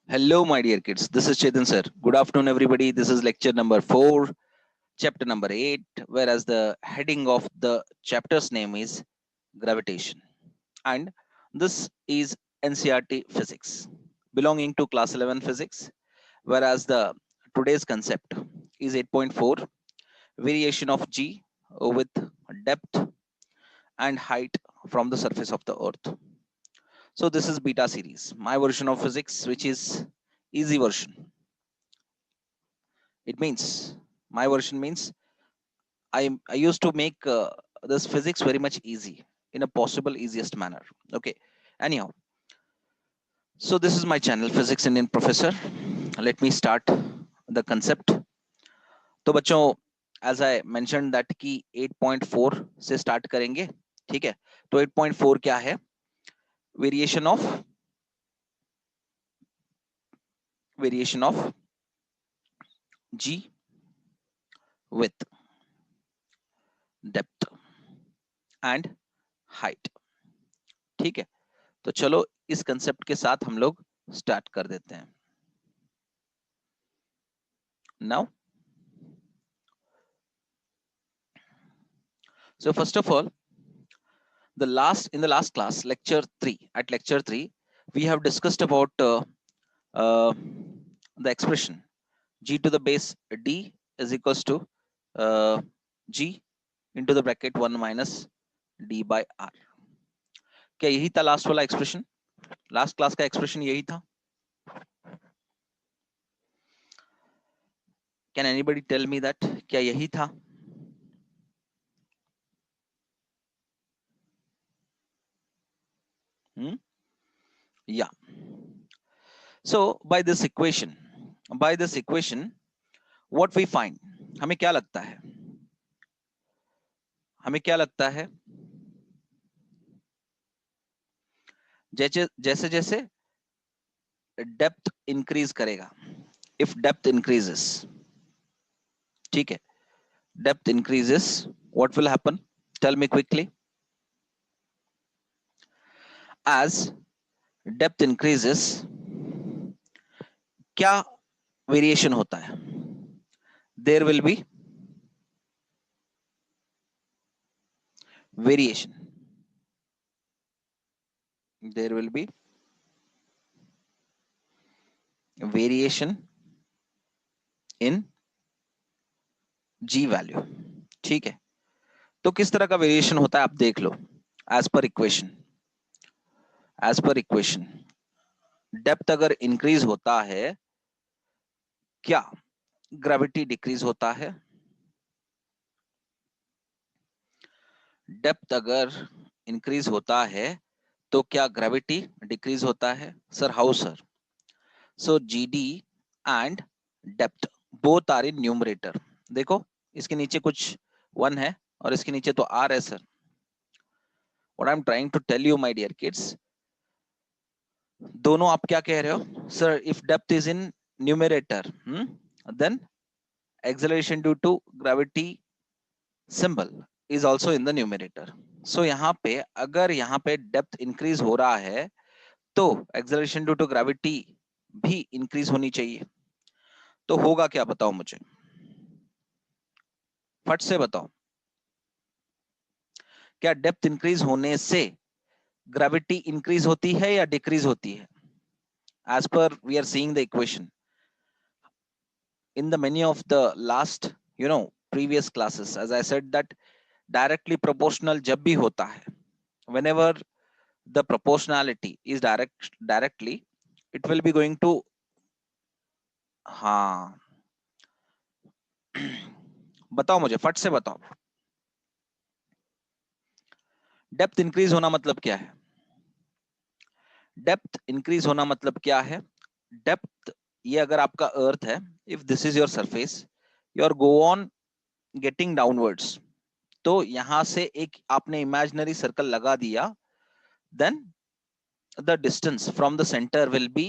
Hello, my dear kids. This is Chetan sir. Good afternoon, everybody. This is lecture number 4, chapter number 8, whereas the heading of the chapter's name is gravitation. And this is NCRT physics, belonging to class 11 physics, whereas the today's concept is 8.4, variation of G with depth and height from the surface of the earth. So this is beta series, my version of physics, which is easy version. It means my version means I used to make this physics very much easy in a possible easiest manner. Okay. Anyhow, so this is my channel, Physics Indian Professor. Let me start the concept. तो बच्चों, as I mentioned that कि 8.4 से start करेंगे, ठीक है? तो 8.4 क्या है? Variation of G with depth and height. ठीक है? तो चलो इस कंसेप्ट के साथ हम लोग स्टार्ट कर देते हैं. Now, so first of all, in the last class, lecture 3, we have discussed about uh, the expression g to the base d is equals to uh, g into the bracket 1 minus d by r. क्या यही था last वाला expression? Last class का expression यही था? Can anybody tell me that? क्या यही था? Yeah. So by this equation, what we find, हमें क्या लगता है? जैसे जैसे डेप्थ इंक्रीज करेगा, इफ डेप्थ इंक्रीजेस, ठीक है, depth increases, what will happen? Tell me quickly. As depth increases, क्या वेरिएशन होता है? There will be variation, there will be variation in g value. ठीक है, तो किस तरह का वेरिएशन होता है आप देख लो. एज पर इक्वेशन, डेप्थ अगर इंक्रीज होता है, क्या ग्रेविटी डिक्रीज होता है? डेप्थ अगर इंक्रीज होता है तो क्या ग्रेविटी डिक्रीज होता है? Sir, how sir? So g d and depth both are in numerator. देखो, इसके नीचे कुछ 1 है और इसके नीचे तो r है sir. What I am trying to tell you my dear kids, दोनों आप क्या कह रहे हो? Sir, if depth is in numerator, then acceleration due to gravity symbol is also in the numerator. So यहाँ पे अगर यहाँ पे डेप्थ इंक्रीज हो रहा है तो एक्सेलरेशन ड्यू टू ग्रेविटी भी इंक्रीज होनी चाहिए. तो होगा क्या, बताओ मुझे, फट से बताओ. क्या डेप्थ इंक्रीज होने से ग्रेविटी इंक्रीज होती है या डिक्रीज होती है? एज पर we are seeing the equation in the many of the last previous classes, as I said that directly proportional जब भी होता है, whenever the proportionality is directly, it will be going to, हाँ, बताओ मुझे, फट से बताओ. डेप्थ इंक्रीज होना मतलब क्या है? डेप्थ इंक्रीज होना मतलब क्या है? डेप्थ, ये अगर आपका अर्थ है, if this is your surface, your go on getting downwards, तो यहां से एक आपने इमेजिनरी सर्कल लगा दिया, then the distance from the centre will be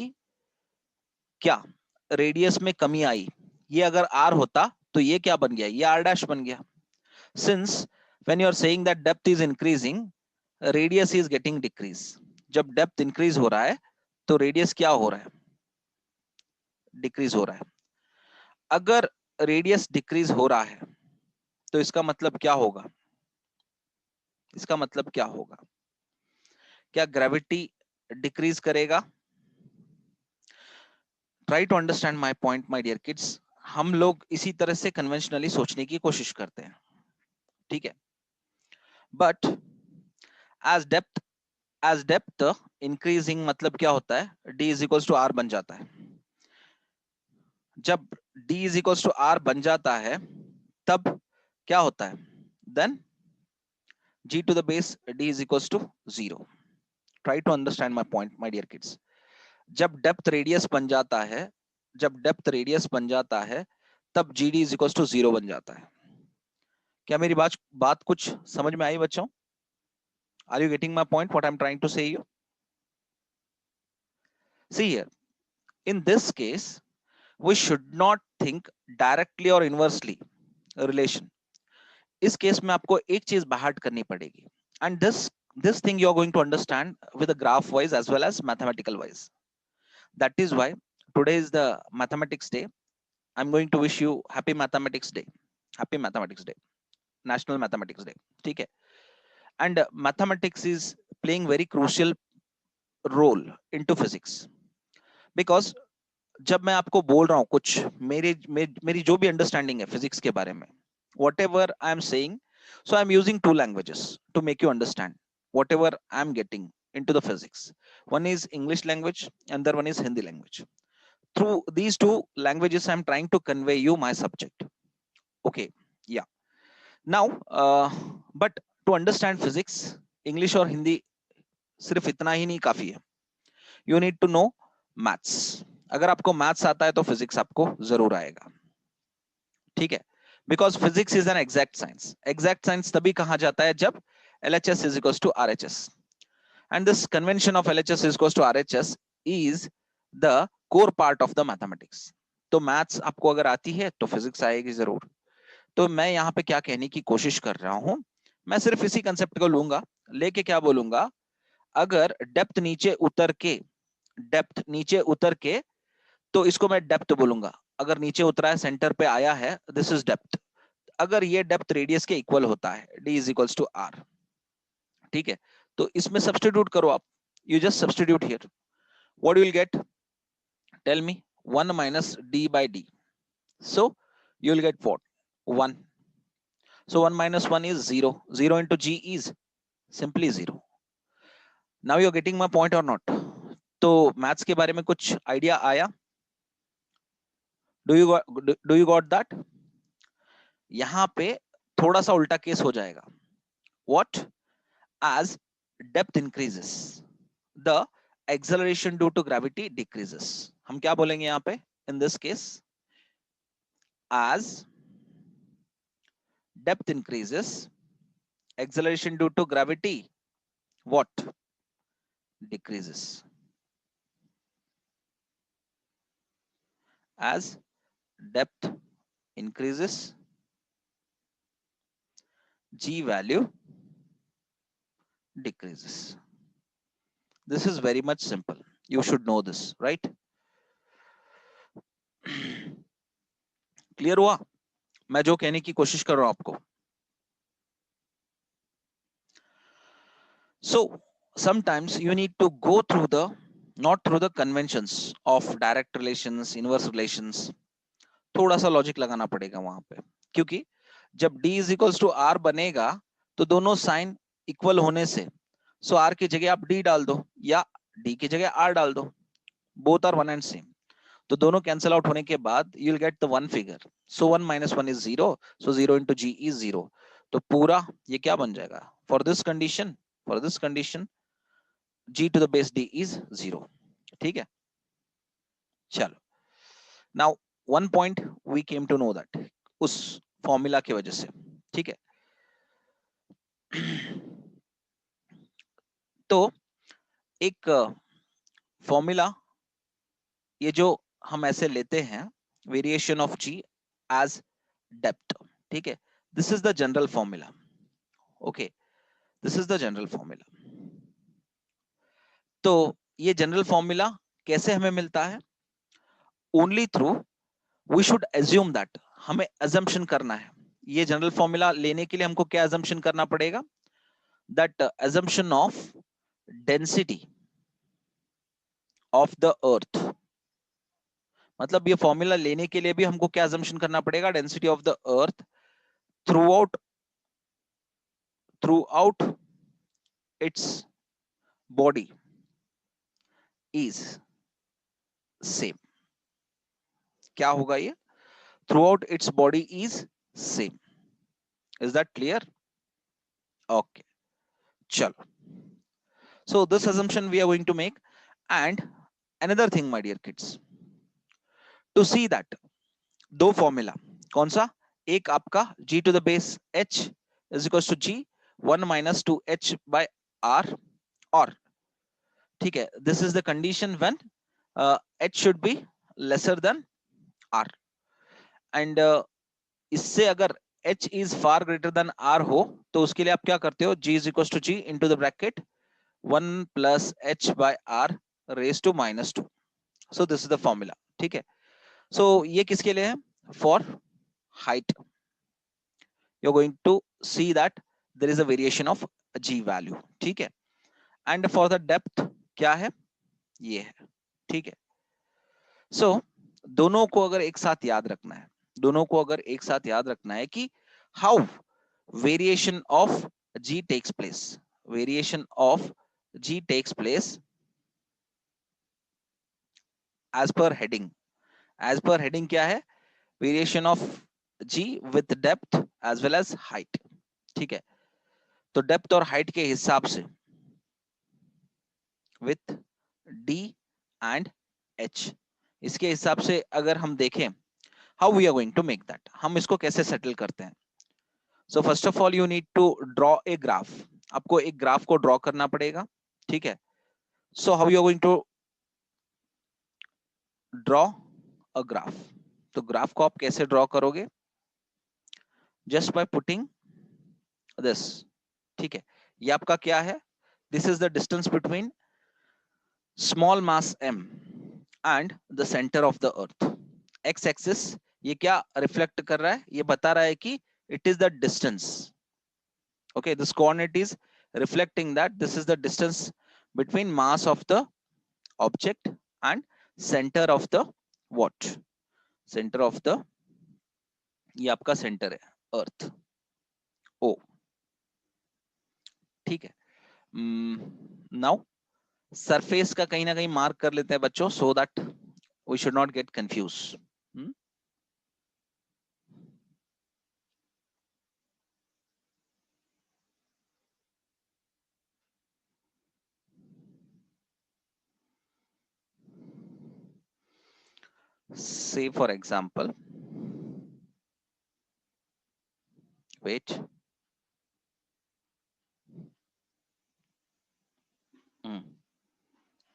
क्या? रेडियस में कमी आई. ये अगर r होता तो ये क्या बन गया? ये r डैश बन गया. Since when you are saying that depth is increasing, radius is getting decrease. जब डेप्थ इंक्रीज हो रहा है तो रेडियस क्या हो रहा है? डिक्रीज हो रहा है। अगर रेडियस डिक्रीज हो रहा है तो इसका मतलब क्या होगा? इसका मतलब क्या होगा? क्या ग्रेविटी डिक्रीज करेगा? Try to understand my point my dear kids. हम लोग इसी तरह से कन्वेंशनली सोचने की कोशिश करते हैं, ठीक है? बट एज डेप्थ इंक्रीजिंग मतलब क्या होता है? d is equals to r बन जाता है। जब d is equals to r बन जाता है तब क्या होता है? Then g to the base d is equals to 0. Try to understand my point, my dear kids. जब डेप्थ रेडियस बन जाता है, जब डेप्थ रेडियस बन जाता है तब g d is equal to 0 बन जाता है। क्या मेरी बात कुछ समझ में आई बच्चों? Are you getting my point what I am trying to say you? See here, in this case we should not think directly or inversely relation. इस केस में आपको एक चीज बाहर करनी पड़ेगी, and this thing you are going to understand with a graph wise as well as mathematical wise. That is why today is the mathematics day. I'm going to wish you happy mathematics day. Happy mathematics day. National mathematics day. ठीक है? And mathematics is playing very crucial role into physics. Because जब मैं आपको बोल रहा हूँ कुछ मेरी जो भी अंडरस्टैंडिंग है फिजिक्स के बारे में, whatever I am saying, so I am using two languages to make you understand whatever I am getting into the physics. One is English language, and other one is Hindi language. Through these two languages, I am trying to convey you my subject. Okay, yeah. Now, but to understand physics, English और हिंदी सिर्फ इतना ही नहीं काफी है. You need to know maths. अगर आपको maths आता है तो फिजिक्स आपको जरूर आएगा, ठीक है? Because physics is an exact science. Exact science तभी कहा जाता है जब LHS is equals to RHS. And this convention of LHS is equals to RHS is the core part of the mathematics. तो मैथ्स आपको अगर आती है तो फिजिक्स आएगी जरूर. तो मैं यहाँ पे क्या कहने की कोशिश कर रहा हूं, मैं सिर्फ इसी कंसेप्ट को लूंगा, लेके क्या बोलूंगा, अगर डेप्थ नीचे उतर के तो इसको मैं डेप्थ बोलूंगा. अगर नीचे उतरा है, सेंटर पे आया है, दिस इज डेप्थ. अगर ये डेप्थ रेडियस के इक्वल होता है, d is equals to r, ठीक है? तो इसमें सब्स्टिट्यूट करो आप. You just substitute here. What you will get? Tell me. 1 minus d by d. So you will get what? 1. So 1 minus 1 is 0. 0 into g is simply 0. Now you're getting my point or not? तो maths के बारे में कुछ idea आया? Do you got that? यहां पे थोड़ा सा उल्टा केस हो जाएगा. What? As depth increases, the acceleration due to gravity decreases. हम क्या बोलेंगे यहां पे? In this case, as depth increases, acceleration due to gravity what? Decreases. As depth increases, g value decreases. This is very much simple. You should know this, right? Clear हुआ मैं जो कहने की कोशिश कर रहा हूं आपको? So sometimes you need to go through not through the conventions of direct relations, inverse relations. थोड़ा सा लॉजिक लगाना पड़ेगा वहां पे, क्योंकि जब d is equals to r बनेगा तो दोनों साइन इक्वल होने से, सो r की जगह आप d डाल दो या d की जगह r डाल दो. Both are one and same. तो दोनों कैंसिल आउट होने के बाद you will get the one figure. So 1 minus 1 is 0. So 0 into g is 0. तो पूरा ये क्या बन जाएगा? For this condition g to the base d is 0. ठीक है? चलो. Now one point we came to know that उस फॉर्मूला की वजह से, ठीक है? तो एक फॉर्मूला ये जो हम ऐसे लेते हैं, variation of g as depth, ठीक है? This is the general formula. Okay, this is the general formula. तो ये जनरल फॉर्मूला कैसे हमें मिलता है? only through we should assume that, हमें assumption करना है, ये जनरल फॉर्मूला लेने के लिए हमको क्या assumption करना पड़ेगा, that assumption of density of the earth, मतलब ये फॉर्मूला लेने के लिए भी हमको क्या assumption करना पड़ेगा, density of the earth throughout its body is same. क्या होगा ये, throughout its body is same. Is that clear? Okay, chalo. So this assumption we are going to make. And another thing my dear kids, to see that दो formula, कौन सा, एक आपका g to the base h is equals to g 1 minus 2h by r, और ठीक है, this is the condition when h should be lesser than r, and इससे अगर h is far greater than r हो तो उसके लिए आप क्या करते हो, g is equals to g into the bracket 1 plus h by r raised to minus 2. So this is the formula. ठीक है, so ये किसके लिए है, for height. You're going to see that there is a variation of g value. ठीक है, and for the depth क्या है, ये है. ठीक है, so दोनों को अगर एक साथ याद रखना है, दोनों को अगर एक साथ याद रखना है कि how variation of g takes place, variation of g takes place as per heading. As per heading क्या है, variation of g with depth as well as height. ठीक है, तो डेप्थ और हाइट के हिसाब से with d and h, इसके हिसाब से अगर हम देखें how we are going to make that, हम इसको कैसे सेटल करते हैं. So first of all you need to draw a graph. आपको एक ग्राफ को ड्रॉ करना पड़ेगा. ठीक है, so how you are going to draw a graph. तो ग्राफ को आप कैसे ड्रॉ करोगे, just by putting this. ठीक है, ये आपका क्या है, this is the distance between small mass m and the center of the earth. x axis ये क्या रिफ्लेक्ट कर रहा है, ये बता रहा है कि it is the distance. Okay, this coordinate is reflecting that this is the distance between mass of the object and center of the what, center of the, ये आपका सेंटर है अर्थ ओ. ठीक है, नाउ सरफेस का कहीं ना कहीं मार्क कर लेते हैं बच्चों, so that we should not get confuse. say for example, wait,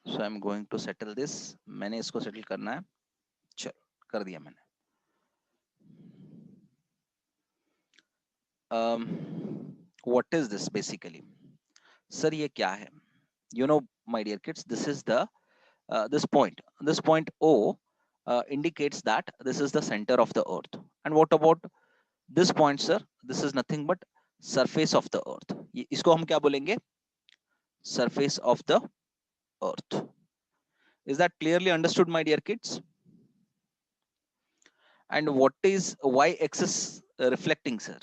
so I'm going to settle this. मैंने इसको सेटल करना है, चलो कर दिया मैंने. what is this basically, sir ये क्या है, you know my dear kids, this is the this point o indicates that this is the center of the earth. And what about this point sir, this is nothing but surface of the earth. इसको हम क्या बोलेंगे, surface of the earth. Is that clearly understood my dear kids? And what is y axis reflecting sir,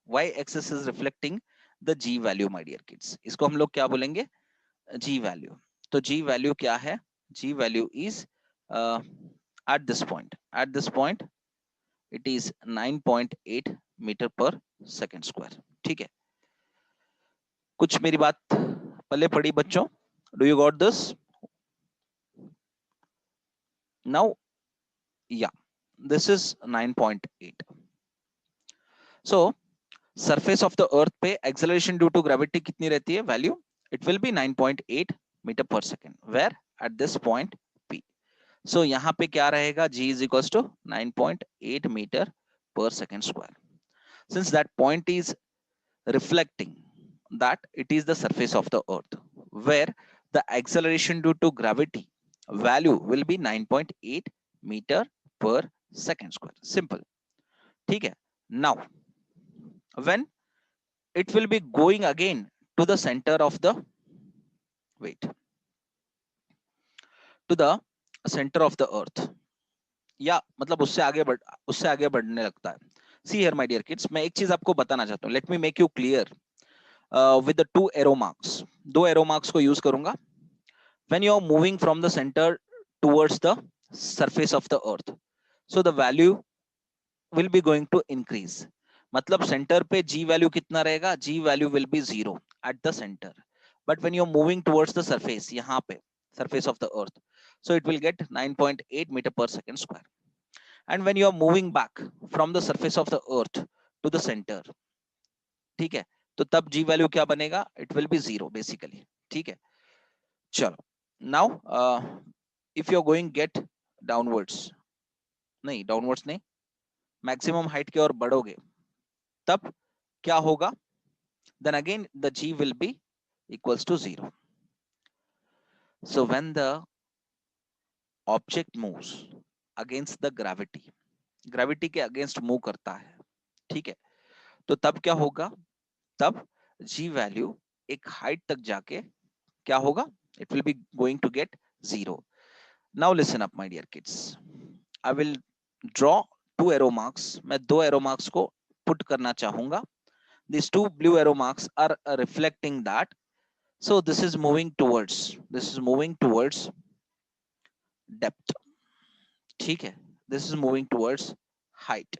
y axis is reflecting the g value my dear kids. इसको हम लोग क्या बोलेंगे, g value. तो g value क्या है, g value is at this point it is 9.8 meter per second square. ठीक है, कुछ मेरी बात पल्ले पड़ी बच्चों, do you got this? Now yeah, this is 9.8. so surface of the earth पे acceleration due to gravity कितनी रहती है, value it will be 9.8 meter per second, where at this point p. so यहाँ पे क्या रहेगा, g is equals to 9.8 meter per second square. Since that point is reflecting that it is the surface of the earth, where the acceleration due to gravity value will be 9.8 metre पर second square, simple, ठीक है। Now when it will be going again to the center of the, wait, to the center of the earth, या मतलब उससे आगे बढ़ने लगता है। See here my dear kids, मैं एक चीज आपको बताना चाहता हूँ, let me make you clear with the two arrow marks, दो एरो मार्क्स को यूज करूंगा। When you are moving from the centre towards the surface of the earth, so the value will be going to increase, मतलब centre पे g value कितना रहेगा, g value will be 0 at the centre, but when you are moving towards the surface, यहाँ पे surface of the earth, so it will get 9.8 meter per second square. And when you are moving back from the surface of the earth to the center, ठीक है, तो तब जी value क्या बनेगा, it will be 0 basically, ठीक है। चलो, now if you are going get downwards, नहीं डाउनवर्ड्स नहीं, मैक्सिमम हाइट की ओर बढ़ोगे, तब क्या होगा, then again the g will be equals to 0. So when the object moves against the gravity, gravity के अगेंस्ट मूव करता है, ठीक है, तो तब क्या होगा, तब जी वैल्यू एक हाइट तक जाके क्या होगा, it will be going to get 0. Now listen up my dear kids, I will draw two arrow marks, मैं दो एरो मार्क्स को पुट करना चाहूंगा. These two blue arrow marks are reflecting that. So this is moving towards depth, ठीक है, this is moving towards height.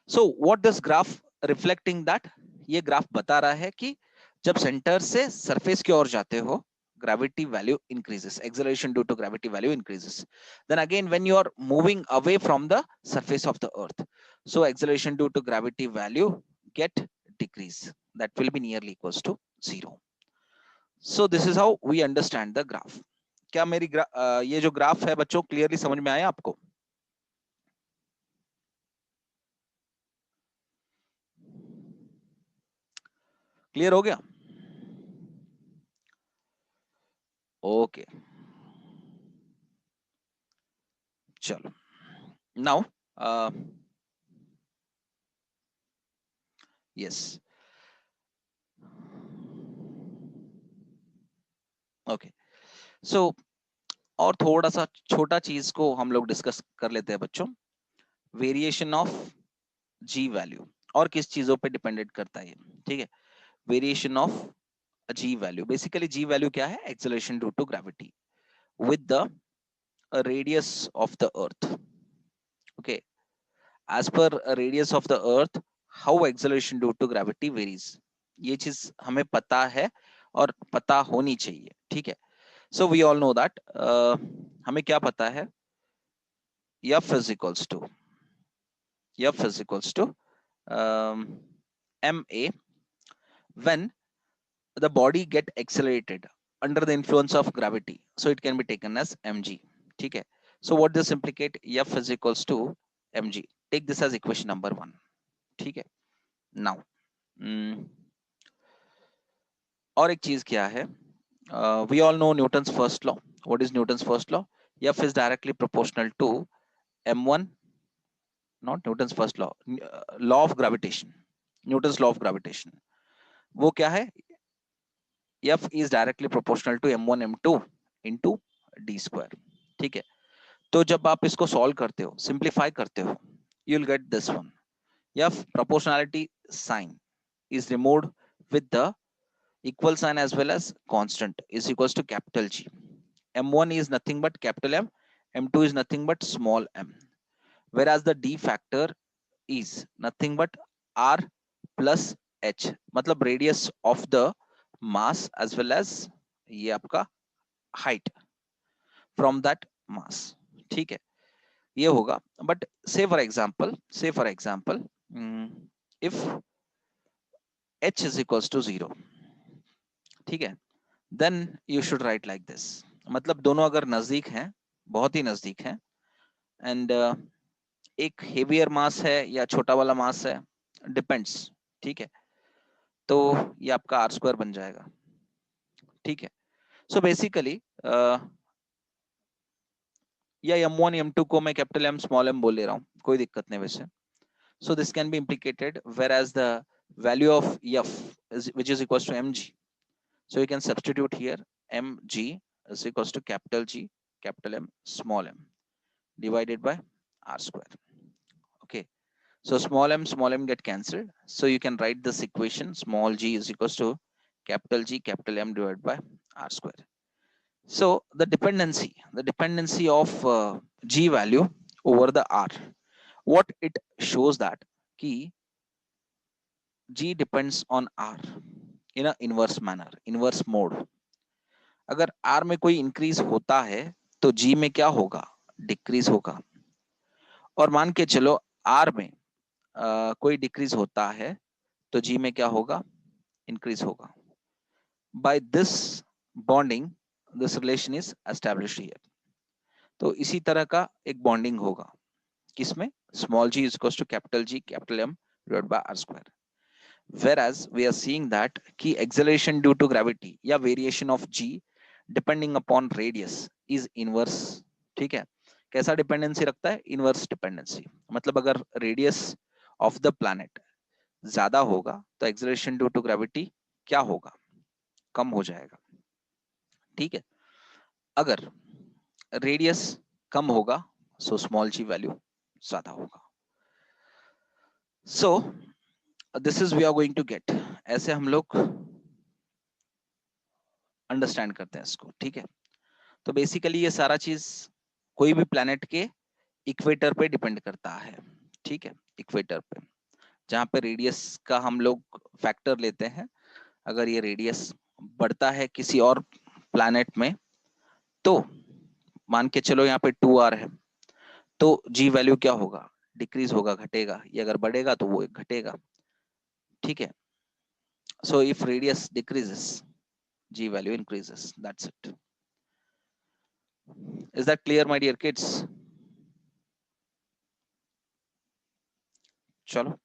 So what does graph reflecting that, ये graph बता रहा है कि जब सेंटर से सरफेस की ओर जाते हो, gravity value increases, acceleration due to gravity value increases. Then again when you are moving away from the surface of the earth, so acceleration due to gravity value get decrease, that will be nearly equals to 0. So this is how we understand the graph. क्या मेरी ये जो graph है बच्चों clearly समझ में आया आपको? क्लियर हो गया? ओके, चलो, नाउ यस, ओके, सो और थोड़ा सा छोटा चीज को हम लोग डिस्कस कर लेते हैं बच्चों, वेरिएशन ऑफ जी वैल्यू, और किस चीजों पे डिपेंडेंट करता है, ठीक है, variation of g value, basically g value क्या है, acceleration due to gravity with the radius of the earth. Okay, as per radius of the earth, how acceleration due to gravity varies, ये चीज हमें पता है और पता होनी चाहिए, ठीक है। So we all know that हमें क्या पता है, F is equals to ma when the body get accelerated under the influence of gravity, so it can be taken as mg, ठीक है। So what this implicate, F is equals to mg, take this as equation number 1, ठीक है। Now और एक चीज क्या है, we all know Newton's first law. What is Newton's first law? F is directly proportional to m1, not Newton's first law, law of gravitation, Newton's law of gravitation. वो क्या है, F is directly proportional to m1 m2 into d square, ठीक है। तो जब आप इसको solve करते हो, सिंप्लीफाई करते हो, you will get this one. F proportionality sign is removed with the equal sign as well as constant is equals to capital G. M1 is nothing but capital M, M2 is nothing but small m, whereas the D factor is nothing but R plus H, मतलब radius of the mass as well as ये आपका height from that mass, ठीक है, ये होगा। But say for example, if H is equals to 0, ठीक है, then you should write like this, मतलब दोनों अगर नजदीक हैं, बहुत ही नजदीक हैं, एंड एक हेवियर मास है या छोटा वाला मास है, डिपेंड्स, ठीक है, तो ये आपका आर स्क्वायर बन जाएगा, ठीक है। सो बेसिकली या m1 m2 को मैं कैपिटल M स्मॉल m बोल ले रहा हूँ, कोई दिक्कत नहीं वैसे. So this can be implicated, whereas the value of f is, which is equals to mg. So you can substitute here mg is equals to capital G capital M small m divided by r square. Okay. So small m get cancelled. So you can write this equation small g is equals to capital G capital M divided by r square. So the dependency of g value over the r, what it shows that key g depends on r in a inverse manner, inverse mode. अगर r में कोई increase होता है तो g में क्या होगा, decrease होगा. और मान के चलो r में कोई डिक्रीज होता है तो g में क्या होगा, इंक्रीज होगा. By this bonding this relation is established here. तो इसी तरह का एक बॉन्डिंग होगा किसमें, small g is equals to capital G capital M divided by r square. Whereas we are seeing that कि acceleration due to gravity या variation of g depending upon radius is inverse. ठीक है, कैसा dependency रखता है, inverse dependency. मतलब अगर radius of the planet ज्यादा होगा तो एक्सेलरेशन ड्यू टू ग्रेविटी क्या होगा, कम हो जाएगा. ठीक है, अगर रेडियस कम होगा सो स्मॉल जी वैल्यू ज्यादा होगा. So this is we are going to get, ऐसे हम लोग अंडरस्टैंड करते हैं इसको. ठीक है, तो बेसिकली ये सारा चीज कोई भी प्लैनेट के इक्वेटर पे डिपेंड करता है. ठीक है, इक्वेटर पे जहां पे रेडियस का हम लोग फैक्टर लेते हैं. अगर ये रेडियस बढ़ता है किसी और प्लैनेट में तो मान के चलो यहाँ पे 2r है तो g वैल्यू क्या होगा, डिक्रीज होगा, घटेगा. ये अगर बढ़ेगा तो वो घटेगा. ठीक है, so if radius decreases g value increases. That's it. Is that clear my dear kids? चलो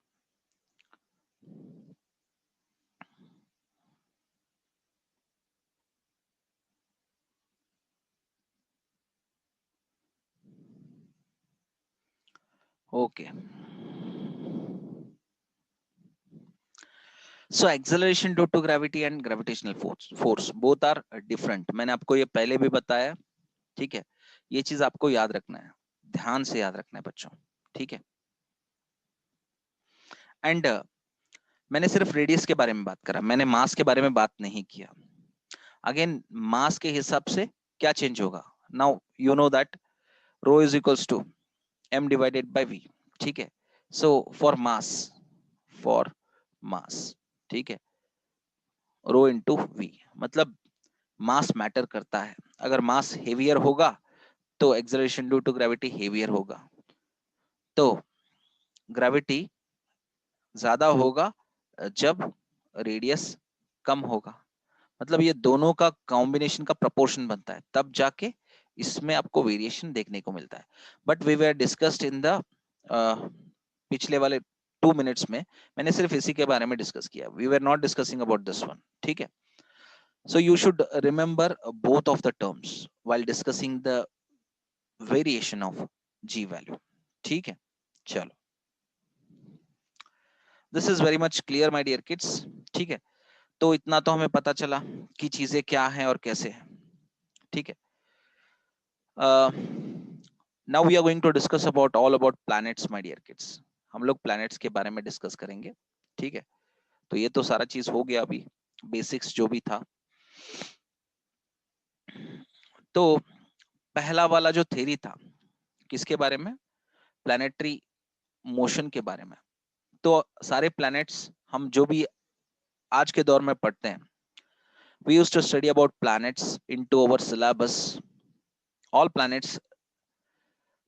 okay. So acceleration due to gravity and gravitational force both are different. मैंने आपको ये पहले भी बताया. ठीक है, ये चीज आपको याद रखना है, ध्यान से याद रखना है बच्चों. ठीक है, एंड मैंने सिर्फ रेडियस के बारे में बात करा, मैंने मास के बारे में बात नहीं किया. अगेन मास के हिसाब से क्या चेंज होगा. Now you know that rho is equals to m divided by v. ठीक है, सो फॉर मास ठीक है, रो इनटू v. मतलब मास मैटर करता है. अगर मास हेवियर होगा तो acceleration due to gravity heavier होगा. तो ग्रेविटी ज्यादा होगा जब रेडियस कम होगा. मतलब ये दोनों का कॉम्बिनेशन का प्रोपोर्शन बनता है, तब जाके इसमें आपको वेरिएशन देखने को मिलता है. But we were discussed in the पिछले वाले 2 मिनट्स में मैंने सिर्फ इसी के बारे में डिस्कस किया. We were not discussing about this one. ठीक है, so you should remember both of the terms while discussing the variation of g value. ठीक है, चलो this is very much clear my dear kids. ठीक है, तो इतना तो हमें पता चला कि चीजें क्या हैं और कैसे हैं. ठीक है, now we are going to discuss about all about planets my dear kids. हम लोग planets के बारे में डिस्कस करेंगे. ठीक है, तो ये तो सारा चीज हो गया, अभी बेसिक्स जो भी था. तो पहला वाला जो थ्योरी था किसके बारे में, प्लैनेटरी मोशन के बारे में. तो सारे प्लैनेट्स हम जो भी आज के दौर में पढ़ते हैं, we used to study about planets into our syllabus. All planets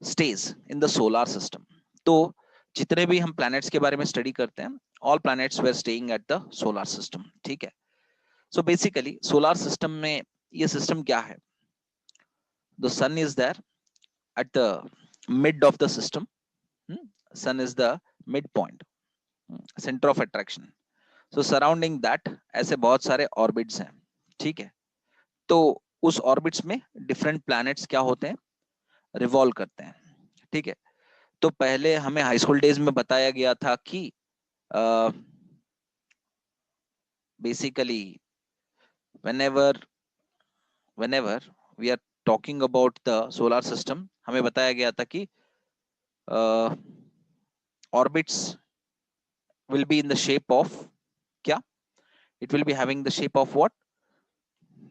stays in the solar system. तो जितने भी हम planets के बारे में स्टडी करते हैं, all planets were staying at the solar system. ठीक है, so basically solar system में ये system क्या है, the sun is there at the mid of the system. Sun is the midpoint, center of attraction. So surrounding that ऐसे बहुत सारे orbits हैं. ठीक है, तो उस orbits में different planets क्या होते हैं, रिवॉल्व करते हैं, ठीक है। तो पहले हमें हाई स्कूल डेज में बताया गया था कि basically whenever we are talking about the solar system, हमें बताया गया था कि orbits will be in the shape of क्या, it will be having the shape of what,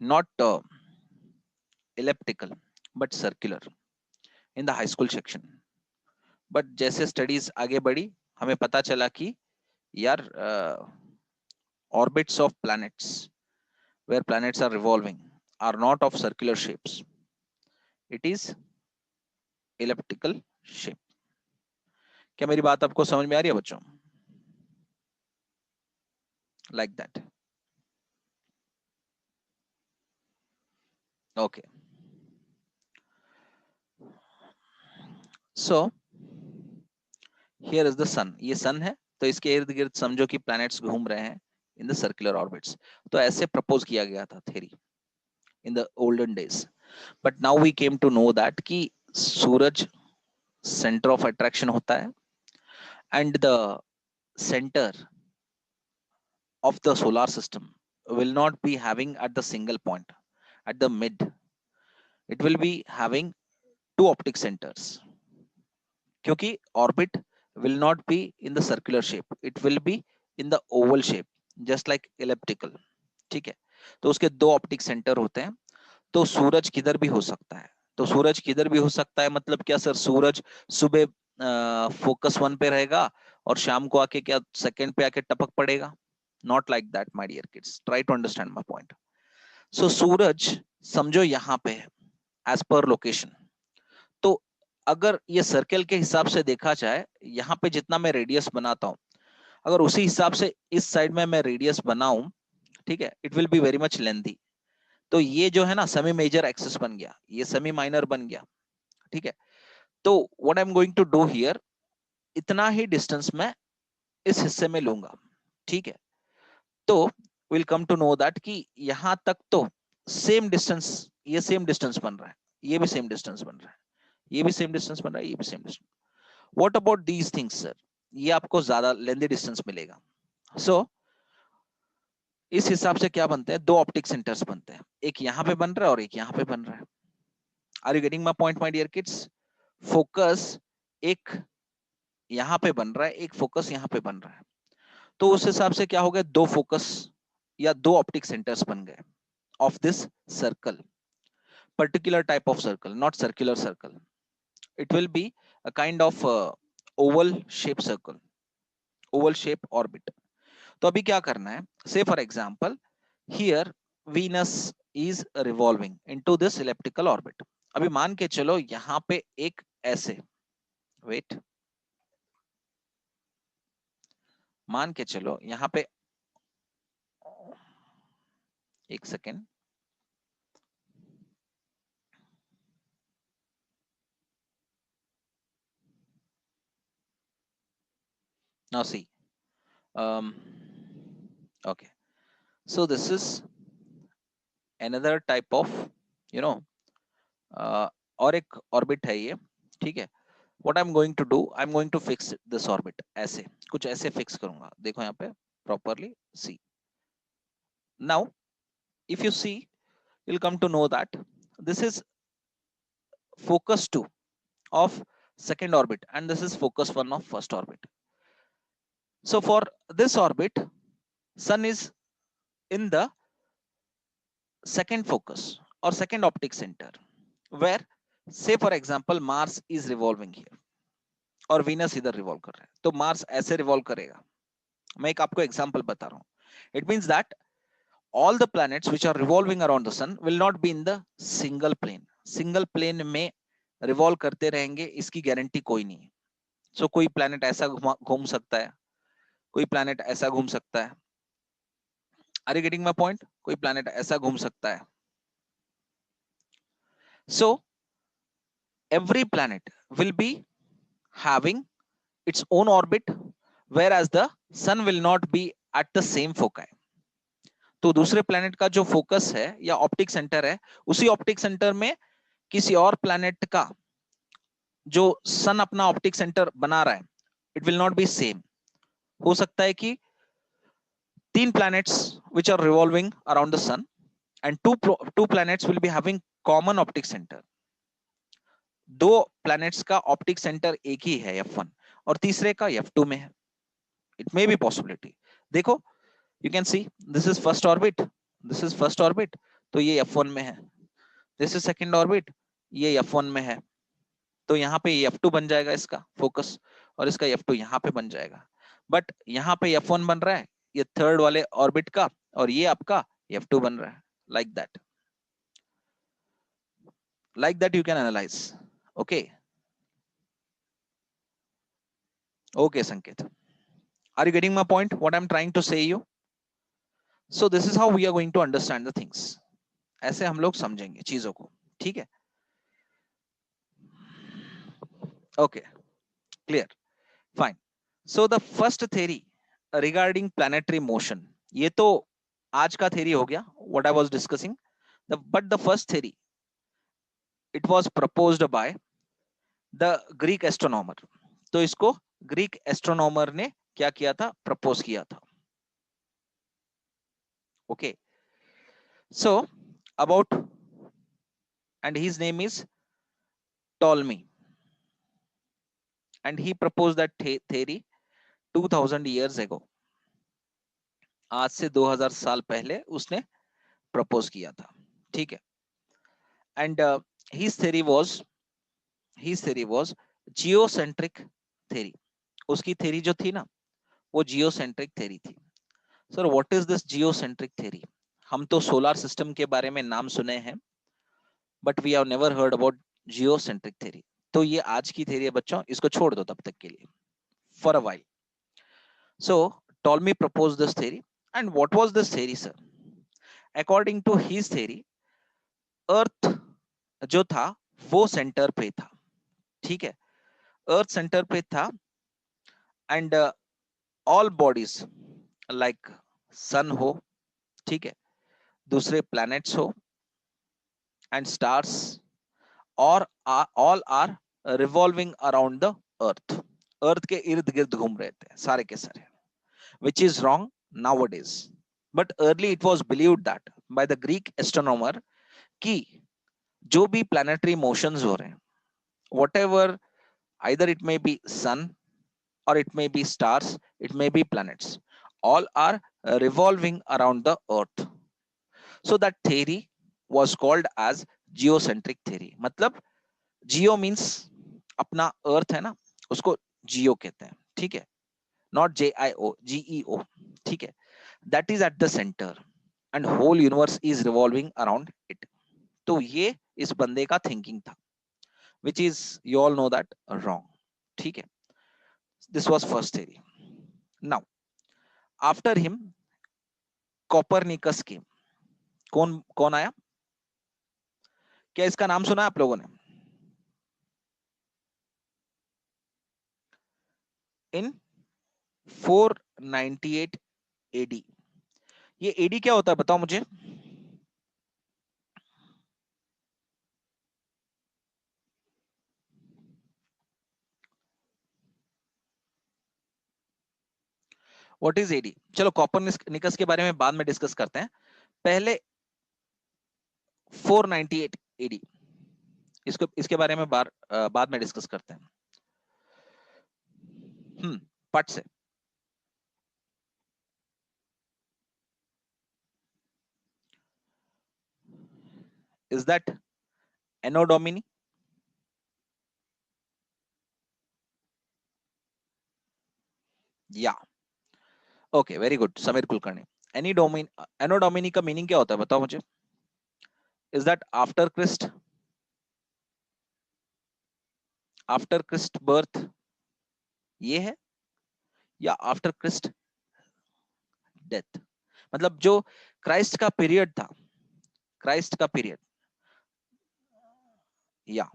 not elliptical but circular in the high school section. But जैसे studies आगे बढ़ी हमें पता चला कि यार orbits of planets where planets are revolving are not of circular shapes, it is elliptical shape. क्या मेरी बात आपको समझ में आ रही है बच्चों? Like that. Okay. So here is the sun. ये sun है, तो इसके इर्द गिर्द समझो कि planets घूम रहे हैं in the circular orbits. तो ऐसे प्रपोज किया गया था theory in the olden days. But now we came to know that कि सूरज center of attraction होता है and the center of the solar system will not be having at the single point, at the mid. It will be having two optic centers. क्योंकि orbit will not be in the circular shape, it will be in the oval shape, just like elliptical. ठीक है, तो उसके दो optic centre होते हैं। तो सूरज किधर भी हो सकता है, तो सूरज किधर भी हो सकता है मतलब क्या सर, सूरज सुबह फोकस 1 पे रहेगा और शाम को आके क्या सेकंड पे आके टपक पड़ेगा? Not like that my dear kids, try to understand my point. So सूरज समझो यहाँ पे है एज पर लोकेशन। तो अगर ये सर्कल के हिसाब से देखा जाए, यहाँ पे जितना मैं रेडियस बनाता हूं, अगर उसी हिसाब से इस साइड में मैं रेडियस बनाऊं, ठीक है, it will be very much lengthy. तो ये जो है ना सेमी मेजर एक्सिस बन गया, ये सेमी माइनर बन गया, ठीक है। तो what I am going to do here, इतना ही डिस्टेंस मैं इस हिस्से में लूंगा, ठीक है। तो will come to know that कि यहां तक तो सेम डिस्टेंस, ये सेम डिस्टेंस बन रहा है, ये भी सेम डिस्टेंस बन रहा है, ये भी सेम डिस्टेंस बन रहा है, ये भी same distance. What about these things sir, ये आपको ज्यादा लेंथी डिस्टेंस मिलेगा। सो इस हिसाब से क्या बनते हैं, दो ऑप्टिक सेंटर्स बनते हैं, एक यहां पे बन रहा है और एक यहां पे बन रहा है। Are you getting my point my dear kids? Focus एक यहां पे बन रहा है, एक फोकस यहां पे बन रहा है। तो उस हिसाब से क्या हो गया, दो फोकस या दो ऑप्टिक सेंटर्स बन गए of this circle, particular type of circle, not circular circle. It will be a kind of oval shape circle, oval shape orbit. तो अभी क्या करना है, say for example here Venus is revolving into this elliptical orbit. अभी मान के चलो यहां पे एक ऐसे, wait, मान के चलो यहां पे, एक second, now see, okay, so this is another type of, you know, और एक ऑर्बिट है ये, ठीक है। what I'm going to do, I'm going to fix this orbit ऐसे, कुछ ऐसे फिक्स करूंगा, देखो यहाँ पे properly see. Now if you see, you'll come to know that this is focus 2 of second orbit and this is focus 1 of first orbit. So for this orbit, sun is in the second focus or second optic center, where say for example Mars is revolving here और Venus इधर revolve कर रहा है, तो Mars ऐसे revolve करेगा। मैं एक आपको एग्जांपल बता रहा हूं। It means that all the planets which are revolving around the sun will not be in the single plane. Single plane में रिवॉल्व करते रहेंगे इसकी गारंटी कोई नहीं है। सो कोई प्लैनेट ऐसा घूम सकता है, कोई प्लैनेट ऐसा घूम सकता है। Are you getting my point? कोई प्लैनेट ऐसा घूम सकता है। सो every planet will be having its own orbit whereas the sun will not be at the same foci. तो दूसरे प्लैनेट का जो फोकस है या ऑप्टिक सेंटर है, उसी ऑप्टिक सेंटर में किसी और प्लैनेट का जो सन अपना ऑप्टिक सेंटर बना रहा है, it will not be same. हो सकता है कि 3 planets which are revolving around the sun and two planets will be having common optic center. दो planets का optic center एक ही है F1 और तीसरे का F2 में है. It may be possibility. देखो, you can see this is first orbit, this is first orbit, तो ये F1 में है. This is second orbit, ये F1 में है, तो यहाँ पे F2 बन जाएगा इसका फोकस और इसका F2 यहाँ पे बन जाएगा. बट यहाँ पे F1 बन रहा है ये थर्ड वाले ऑर्बिट का और ये आपका F2 बन रहा है. Like that you can analyse. Okay Sanket, are you getting my point what I am trying to say you? So this is how we are going to understand the things. ऐसे हम लोग समझेंगे चीजों को. ठीक है, okay, clear, fine. So the first theory regarding planetary motion, ये तो आज का थ्योरी हो गया what I was discussing. But the first theory it was proposed by the Greek astronomer. तो इसको ग्रीक एस्ट्रोनॉमर ने क्या किया था? प्रपोज किया था. Okay, so about, and his name is Ptolemy, and he proposed that theory 2000 years ago. आज से 2000 साल पहले उसने प्रपोज किया था. ठीक है, and his theory was geocentric theory. उसकी theory जो थी ना वो जियोसेंट्रिक theory थी. Sir what is this geocentric theory? हम तो सोलर सिस्टम के बारे में नाम सुने हैं but we have never heard about geocentric theory. तो ये आज की theory है बच्चों, इसको छोड़ दो तब तक के लिए for a while. So Ptolemy proposed this theory, and what was this theory, sir? According to his theory, अर्थ जो था वो सेंटर पे था. ठीक है, अर्थ सेंटर पे था and all bodies like sun हो, ठीक है, दूसरे प्लैनेट्स हो एंड स्टार्स और all are revolving around the earth. Earth के इर्द गिर्द घूम रहे थे सारे के सारे, which is wrong nowadays. But early it was believed that by the Greek astronomer कि जो भी planetary motions हो रहे हैं, whatever, either it may be sun or it may be stars, it may be planets, all are revolving around the earth. So that theory was called as geocentric theory. मतलब जियो means अपना अर्थ है ना, उसको जियो कहते हैं. ठीक है, नॉट JIO, GEO. ठीक है, that is at the centre and whole universe is revolving around it. तो ये इस बंदे का थिंकिंग था, which is you all know that wrong. ठीक है, this was first theory. Now after him Copernicus came. कौन कौन आया? क्या इसका नाम सुना है आप लोगों ने? इन 498 AD. ये AD क्या होता है बताओ मुझे? What is AD? चलो कॉपरनिकस के बारे में बाद में डिस्कस करते हैं, पहले 498 AD इसको, इसके बारे में बाद में डिस्कस करते हैं. पट से is that Anno Domini? या okay, very good Sameer Kulkarni. Anno domini का मीनिंग क्या होता है बताओ मुझे? Is that after Christ, after Christ birth ये है, या आफ्टर क्रिस्ट डेथ? मतलब जो क्राइस्ट का पीरियड था, क्राइस्ट का पीरियड, या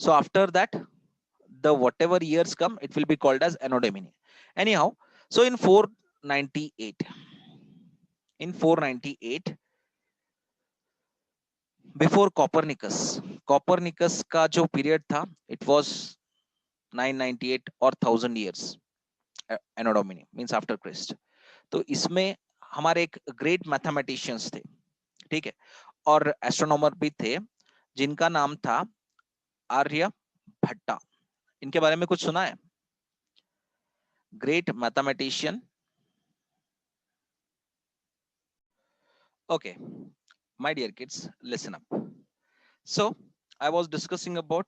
so after that the whatever years come it will be called as Anno Domini. Anyhow, so in 498, before Copernicus का जो पीरियड था इट वाज 998 और 1000 years एनो डोमिनी मींस आफ्टर क्राइस्ट। तो इसमें हमारे एक ग्रेट मैथमेटिशियंस थे, ठीक है, और एस्ट्रोनॉमर भी थे जिनका नाम था आर्य भट्टा। इनके बारे में कुछ सुना है? Great mathematician. Okay, my dear kids, listen up. So I was discussing about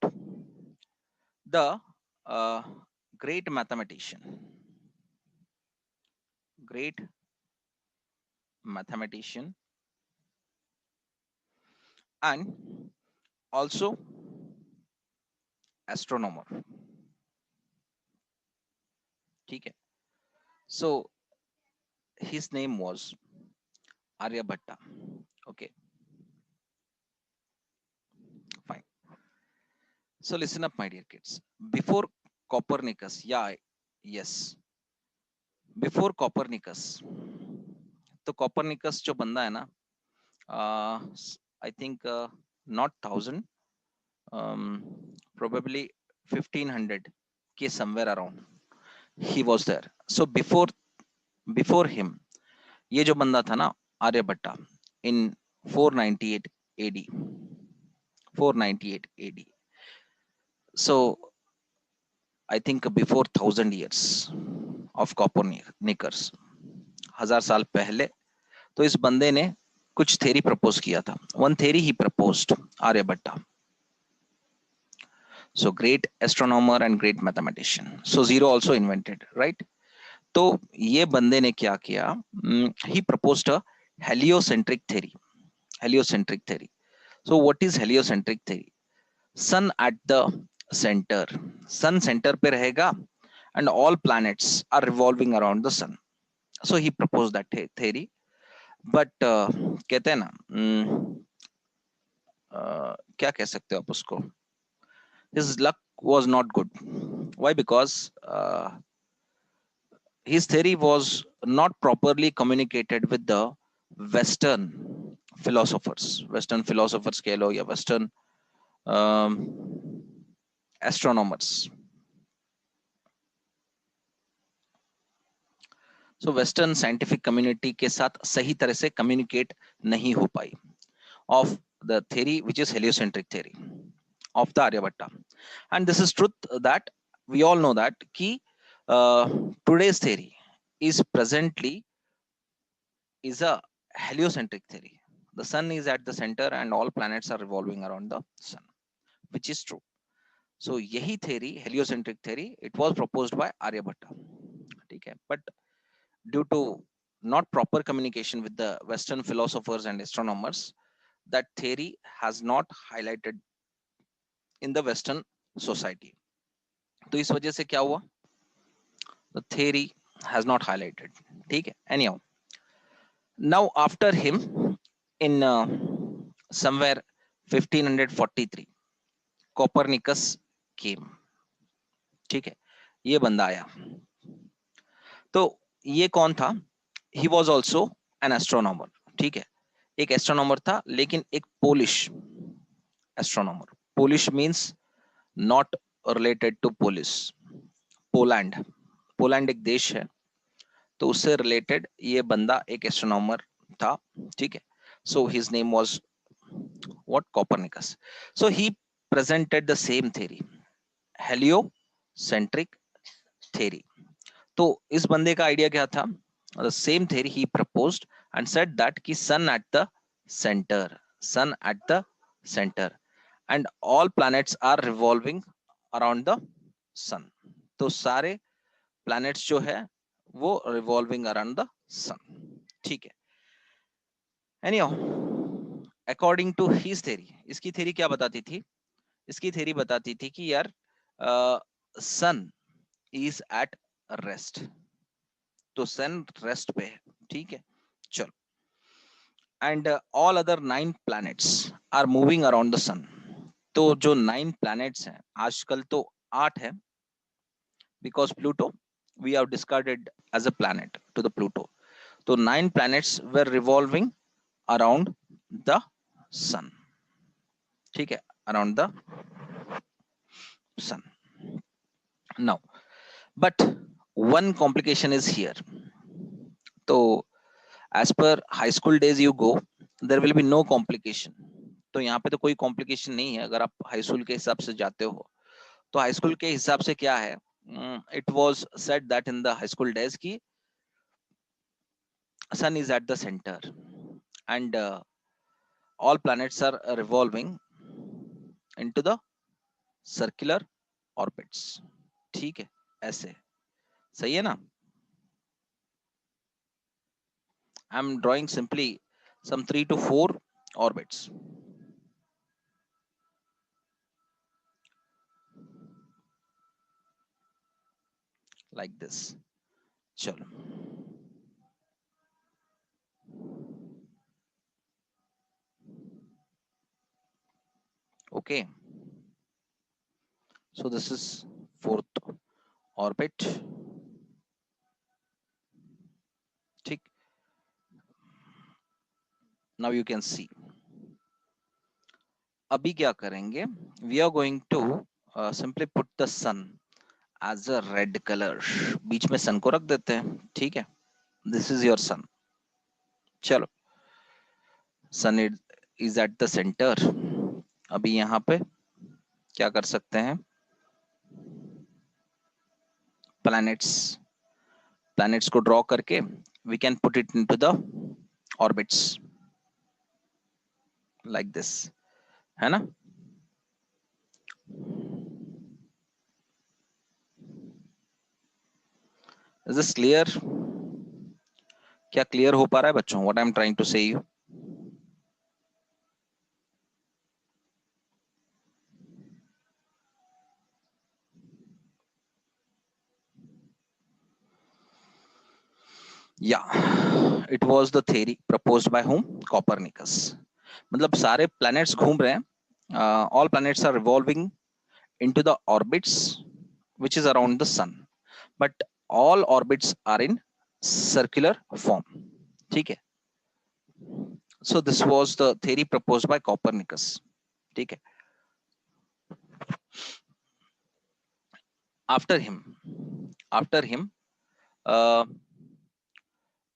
the uh, great mathematician, great mathematician, and also astronomer. ठीक है? So his name was Aryabhatta. Okay, fine. So listen up, my dear kids. Before Copernicus, yeah, yes, before Copernicus, तो Copernicus जो बंदा है ना, I think not 1000, probably 1500 k somewhere around he was there. So before him ये जो बंदा था ना Aryabhatta in 498 AD, 498 AD, so I think before 1000 years of Copernicus, 1000 साल पहले, तो इस बंदे ने कुछ थ्योरी प्रपोज किया था। वन थ्योरी ही proposed, Aryabhatta. So great astronomer and great mathematician. So zero also invented, right? तो ये बंदे ने क्या किया? He proposed a heliocentric theory. Heliocentric theory. So what is heliocentric theory? Sun at the center. Sun center पे रहेगा and all planets are revolving around the sun. So he proposed that theory. But कहते हैं ना, क्या कह सकते हो आप उसको? His luck was not good. Why? Because his theory was not properly communicated with the Western philosophers कह लो या Western astronomers. So Western scientific community के साथ सही तरह से communicate नहीं हो पाई of the theory which is heliocentric theory of the Aryabhatta. And this is truth that we all know that कि today's theory is presently is a heliocentric theory. The sun is at the center and all planets are revolving around the sun, which is true. So यही theory, heliocentric theory, it was proposed by Aryabhatta. ठीक है, but due to not proper communication with the Western philosophers and astronomers, that theory has not highlighted in the Western society. तो इस वजह से क्या हुआ? The theory has not highlighted. ठीक है, anyhow. Now after him, in somewhere 1543, Copernicus came. ठीक है, ये बंदा आया। तो ये कौन था? He was also an astronomer. ठीक है, एक एस्ट्रोनॉमर था, लेकिन एक Polish astronomer. Polish means not related to police, Poland. Poland एक देश है, तो उससे रिलेटेड ये बंदा एक एस्ट्रोनॉमर था। ठीक है, so his name was what? Copernicus. So he presented the same theory, heliocentric theory. तो इस बंदे का आइडिया क्या था? द सेम थ्योरी ही प्रपोज्ड एंड सेड दैट कि sun at the centre, sun at the centre and all planets are revolving around the sun. तो सारे प्लैनेट्स जो है वो रिवॉल्विंग अराउंड द सन। ठीक है, anyhow, according to his theory, इसकी थ्योरी क्या बताती थी? इसकी थ्योरी बताती थी कि यार सन इज एट रेस्ट, तो सन रेस्ट पे है। ठीक है, चलो, and all other 9 planets are moving around the sun. तो जो 9 प्लैनेट्स हैं, आजकल तो 8 है, because Pluto we have discarded as a planet to the Pluto. So 9 planets were revolving around the sun. ठीक है, around the sun. Now, but one complication is here. तो as per high school days you go, there will be no complication. तो यहाँ पे तो कोई complication नहीं है अगर आप हाई स्कूल के हिसाब से जाते हो. तो हाई स्कूल के हिसाब से क्या है, it was said that in the high school days की sun is at the center and all planets are revolving into the circular orbits. ठीक है, ऐसे सही है ना. I'm drawing simply some 3 to 4 orbits like this. चलो, okay, so this is fourth orbit. ठीक, now you can see. अभी क्या करेंगे, we are going to simply put the sun as a red color. बीच में sun को रख देते हैं. ठीक है, this is your sun. चलो, sun is at the center. अभी यहाँ पे क्या कर सकते हैं, planets को ड्रॉ करके we can put it into the orbits like this, है ना. Is this clear? क्या क्लियर हो पा रहा है बच्चों, what I am trying to say you? Yeah, it was the theory proposed by whom? Copernicus. मतलब सारे planets घूम रहे हैं, all planets are revolving into the orbits which is around the sun, but all orbits are in circular form. ठीक है, so this was the theory proposed by Copernicus. ठीक है, after him uh,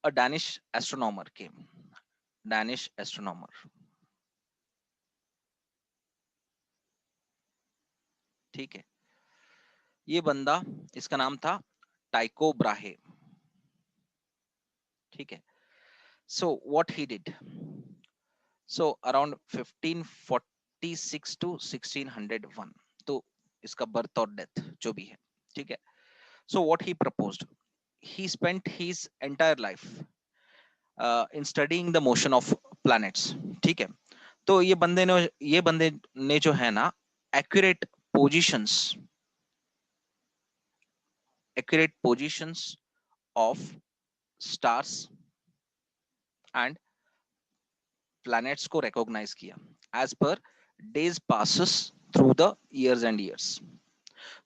a Danish astronomer came. Danish astronomer. ठीक है, ये बंदा, इसका नाम था टाइको ब्राहे. ठीक है, so what he did, so around 1546 to 1601, तो इसका बर्थ और डेथ जो भी है. ठीक है, so what he proposed, he spent his entire life in studying the motion of planets. ठीक है, तो ये बंदे ने जो है ना accurate positions of stars and planets को recognize किया as per days passes through the years and years.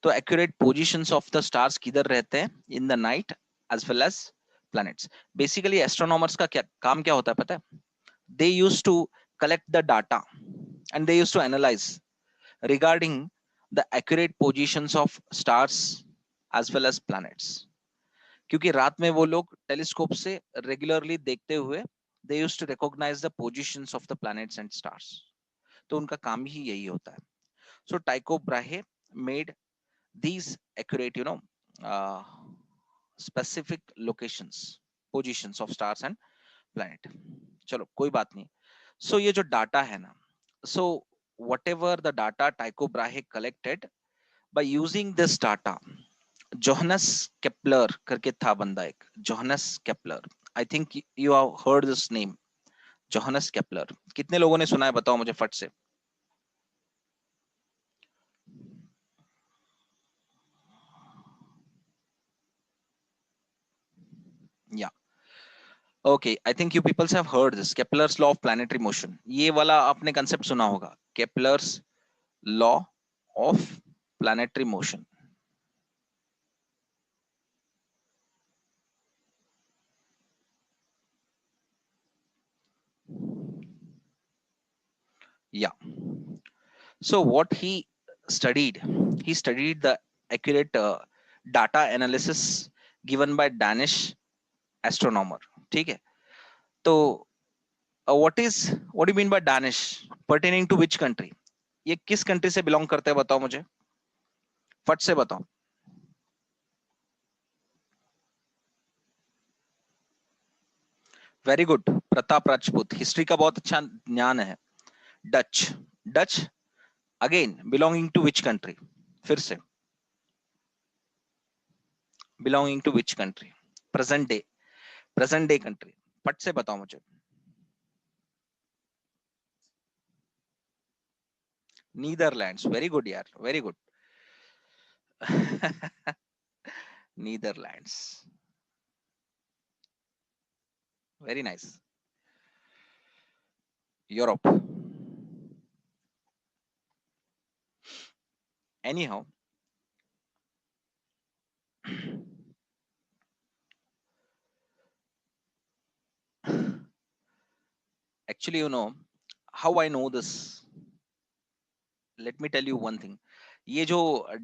तो accurate positions of the stars किधर रहते हैं, in the night as well as planets. Basically astronomers का काम क्या होता है पता है, they used to collect the data and they used to analyze regarding the accurate positions of stars as well as planets. क्योंकि रात में वो लोग टेलीस्कोप से रेगुलरली देखते हुए they used to recognize the positions of the planets and stars. तो उनका काम ही यही होता है. So Tycho Brahe made these accurate, specific positions of stars and planet. चलो कोई बात नहीं. So ये जो डाटा है ना, so whatever the data Tycho Brahe collected, by using this data, Johannes Kepler करके था बंदा एक, Johannes Kepler. I think you have heard this name, Johannes Kepler. कितने लोगों ने सुना है बताओ मुझे फट से. या okay, I think you peoples have heard this Kepler's law of planetary motion. ये वाला आपने कंसेप्ट सुना होगा, Kepler's law of planetary motion. या So what studied, he studied the accurate data analysis given by Danish astronomer. ठीक है, तो what do you mean by Danish? Pertaining to which country? ये किस कंट्री से बिलोंग करते हैं बताओ मुझे, फट से बताओ. Very good, Pratap Rajput. History का बहुत अच्छा ज्ञान है. Dutch. Dutch again belonging to which country? फिर से belonging to which country? Present day country. फट से बताओ मुझे. नीदरलैंड्स. वेरी गुड यार, very good. Netherlands. Very nice. Europe. Anyhow, actually you know how I know this. Let me tell you one thing. ये जो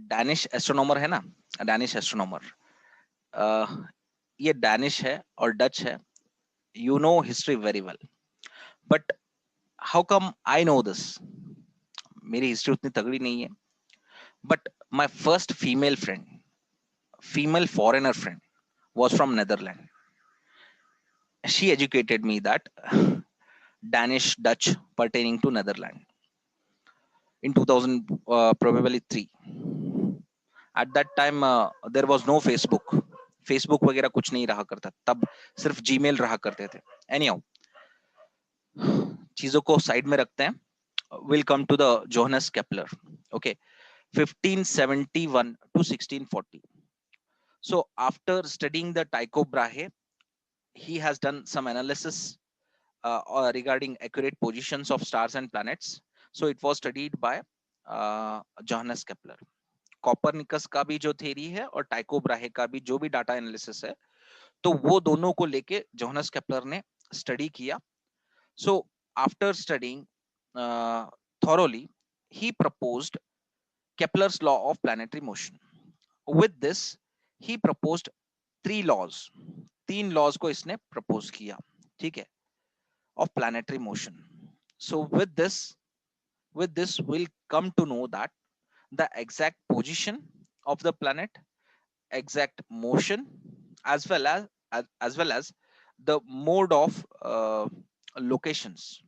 Danish astronomer है ना, Danish astronomer, ये डैनिश है और डच है. You know history very well, but how come I know this? मेरी history उतनी तगड़ी नहीं है, but my first female foreigner friend was from Netherlands. She educated me that Danish Dutch pertaining to Netherlands in 2000 probably 3. At that time there was no Facebook वगैरह कुछ नहीं रहा करता तब, सिर्फ जीमेल रहा करते थे. Anyhow, चीजों को साइड में रखते हैं. We'll come to the Johannes Kepler. Okay, 1571 to 1640. So after studying the Tycho Brahe, he has done some analysis regarding accurate positions of stars and planets. So it was studied by Johannes Kepler. Copernicus का भी जो theory है और टाइको Brahe का भी जो भी data analysis है, तो वो दोनों को लेके जोहानस केपलर ने स्टडी किया. So after studying thoroughly, he proposed Kepler's law of planetary motion. With this, he proposed 3 laws. 3 laws को इसने प्रपोज किया, ठीक है, of planetary motion. So with this we'll come to know that the exact position of the planet, exact motion, as well as the mode of locations,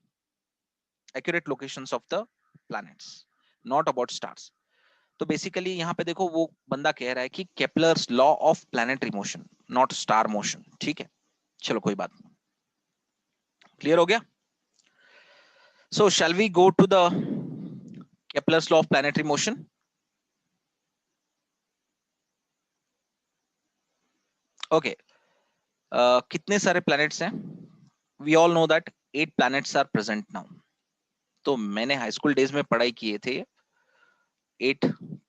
accurate locations of the planets, not about stars. तो basically यहाँ पे देखो वो बंदा कह रहा है कि Kepler's law of planetary motion, not star motion. ठीक है, चलो कोई बात नहीं, क्लियर हो गया. So shall we go to the Kepler's law of planetary motion. Okay, कितने सारे प्लैनेट्स हैं? We all know that 8 planets are present now. तो मैंने हाई स्कूल डेज में पढ़ाई किए थे 8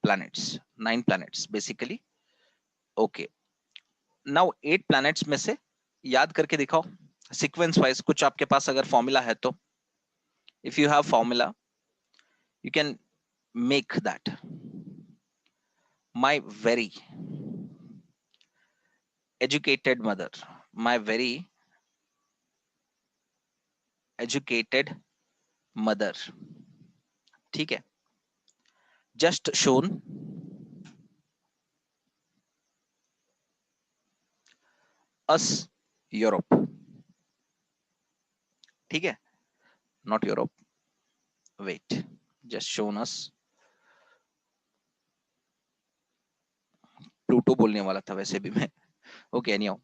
planets, 9 planets basically. Okay, now 8 planets में से याद करके दिखाओ सीक्वेंस वाइज, कुछ आपके पास अगर फॉर्मूला है तो. If you have formula you can make that. My very educated mother, my very educated mother, ठीक है, just shown us Europe. ठीक है, not Europe, wait, just shown us Pluto बोलने वाला था वैसे भी मैं. Okay, anyhow,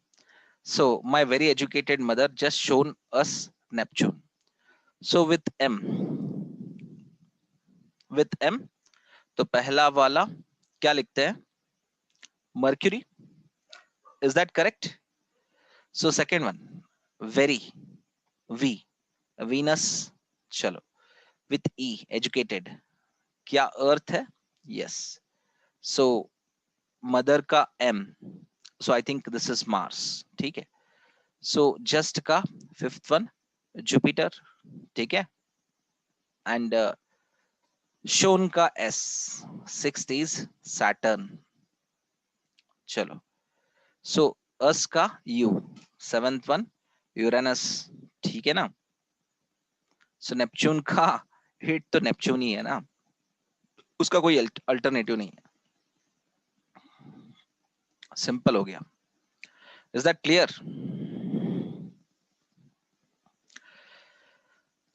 so my very educated mother just shown us Neptune. So with M तो पहला वाला क्या लिखते हैं? Mercury. Is that correct? So second one, very, V, Venus. चलो, with E, educated, क्या अर्थ है? Yes. So मदर का M, so I think this is Mars. ठीक है. So just का fifth one, Jupiter. ठीक है. And शोन का एस, सिक्स्थ इज सैटर्न। चलो, सो अस का यू, सेवेंथ वन यूरेनस, ठीक है ना। सो नेपच्यून का हिट तो नेपच्यून ही है ना, उसका कोई अल्टरनेटिव नहीं है। सिंपल हो गया। Is that clear?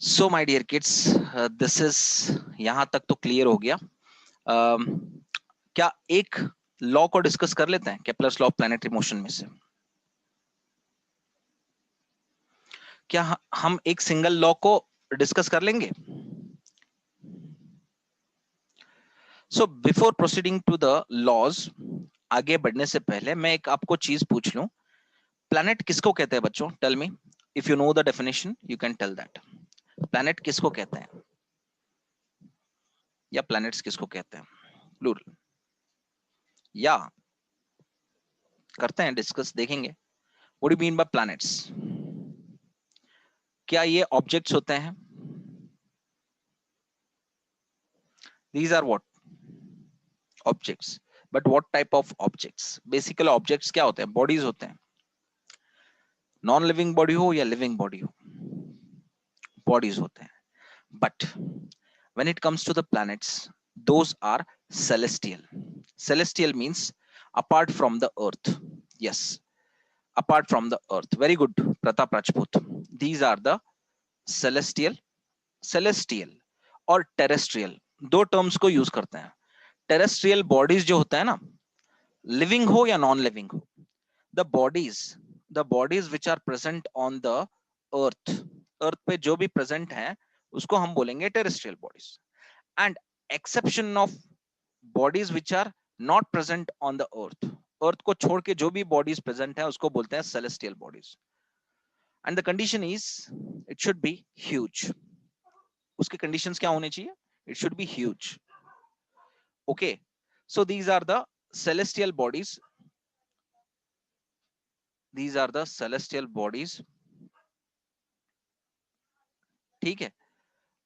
So my dear kids, this is, यहां तक तो क्लियर हो गया। क्या एक लॉ को डिस्कस कर लेते हैं, Kepler's law of planetary motion में से? क्या हम एक सिंगल लॉ को डिस्कस कर लेंगे? So before proceeding to the laws, आगे बढ़ने से पहले मैं एक आपको चीज पूछ लूं, प्लैनेट किसको कहते हैं बच्चों? Tell me, if you know the definition you can tell that. Planet किसको कहते हैं, या प्लैनेट्स किसको कहते हैं? प्लूरल, या करते हैं डिस्कस, देखेंगे। What do you mean by planets? क्या ये ऑब्जेक्ट्स होते हैं? These are what? Objects. But what type of objects? Basically objects क्या होते हैं? बॉडीज होते हैं। नॉन लिविंग बॉडी हो या लिविंग बॉडी हो, बॉडीज होते हैं। But when it comes to the planets, those are celestial. Celestial means apart from the earth. Yes, apart from the earth. Very good, Pratap Rajput. These are the celestial, celestial और terrestrial, दो terms को use करते हैं। Terrestrial bodies जो होता है ना, living हो या नॉन लिविंग हो, the bodies, the bodies which are present on the earth, earth पे जो भी प्रेजेंट है उसको हम बोलेंगे terrestrial bodies. And exception of bodies which are not present on the earth, earth को छोड़ के जो भी बॉडीज प्रेजेंट है उसको बोलते हैं celestial bodies. And the condition is it should be huge. उसकी कंडीशंस क्या होनी चाहिए? It should be huge. Okay, so these are the celestial bodies, these are the celestial bodies, ठीक है,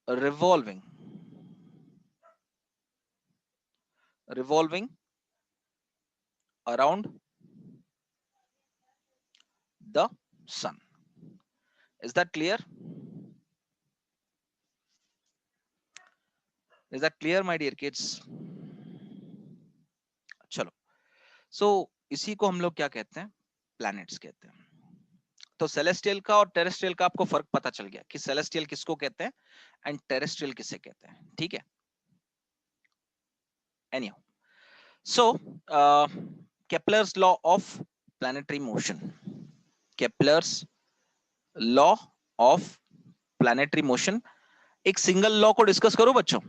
revolving, revolving around the sun. Is that clear? Is that clear my dear kids? चलो, सो इसी को हम लोग क्या कहते हैं? प्लैनेट्स कहते हैं। तो सेलेस्टियल का और टेरेस्ट्रियल का आपको फर्क पता चल गया कि सेलेस्टियल किसको कहते हैं एंड टेरेस्ट्रियल किसे कहते हैं, ठीक है। Anyhow, so Kepler's law of planetary motion, Kepler's law of planetary motion, एक सिंगल लॉ को डिस्कस करो बच्चों?